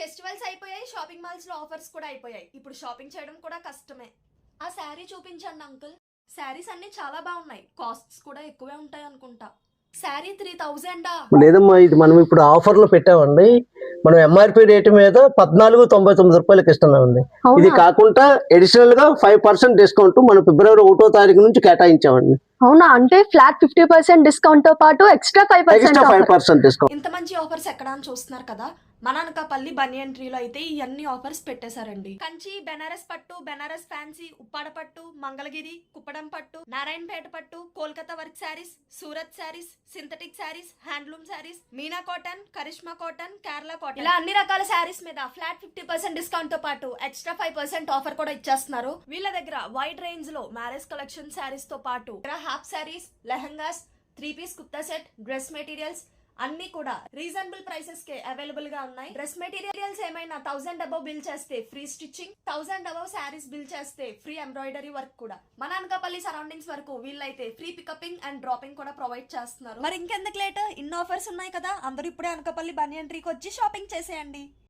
Festivals అయిపోయాయి, shopping malls లో offers కూడా అయిపోయాయి. ఇప్పుడు షాపింగ్ చేయడం కూడా కష్టమే. ఆ శారీ చూపించండి అంకుల్. శారీస్ అన్ని చాలా బాగున్నాయి, కాస్ట్స్ కూడా ఎక్కువే ఉంటాయి అనుకుంటా. శారీ 3000 లేదమ్మా, ఇది మనం ఇప్పుడు ఆఫర్ లో పెట్టామండి. మనం ఎంఆర్పి రేటు మీద 14.99 ఇస్తున్నామండి. ఇది కాకుండా అడిషనల్ గా 5% డిస్కౌంట్ మనం ఫిబ్రవరి 1వ తారీఖు నుంచి కేటాయించామండి. అవునా, అంటే ఫ్లాట్ 50% డిస్కౌంట్ తో పాటు ఎక్స్ట్రా 5% డిస్కౌంట్. ఇంత మంచి ఆఫర్స్ ఎక్కడ అని చూస్తున్నారు కదా. మన అనకాపల్లి బనియన్ ట్రీలో అయితే ఈ అన్ని ఆఫర్స్ పెట్టేశారండి. కంచి, బెనారస్ పట్టు, బెనారస్ ఫ్యాన్సీ, ఉప్పాడ పట్టు, మంగళగిరి, కుప్పడం పట్టు, నారాయణపేట పట్టు, Kolkata work saris, Surat saris, synthetic saris, handloom saris, Meena cotton, Karishma cotton, Kerala cotton, ఇలా అన్ని రకాల శారీస్ మీద ఫ్లాట్ 50% డిస్కౌంట్ తో పాటు ఎక్స్ట్రా 5% ఆఫర్ కూడా ఇచ్చేస్తున్నారు. వీళ్ళ దగ్గర వైడ్ రేంజ్ లో మ్యారేజ్ కలెక్షన్ శారీస్ తో పాటు half saris, lehengas, 3-piece kurta set, dress materials అన్ని కూడా రీజనబుల్ ప్రైసెస్ కే అవైలబుల్ గా ఉన్నాయి. డ్రెస్ మెటీరియల్స్ ఏమైనా 1000 అబౌవ్ బిల్ చేస్తే free stitching, 1000 above saris bill చేస్తే ఫ్రీ ఎంబ్రాయిడరీ వర్క్ కూడా. మన అనకాపల్లి సరౌండింగ్స్ వరకు వీళ్ళైతే ఫ్రీ పికపింగ్ అండ్ డ్రాపింగ్ కూడా ప్రొవైడ్ చేస్తున్నారు. మరి ఇంకెందుకు లేట్, ఇన్ని ఆఫర్స్ ఉన్నాయి కదా, అందరూ ఇప్పుడే అనకాపల్లి బనియన్ ట్రీకి వచ్చి షాపింగ్ చేసేయండి.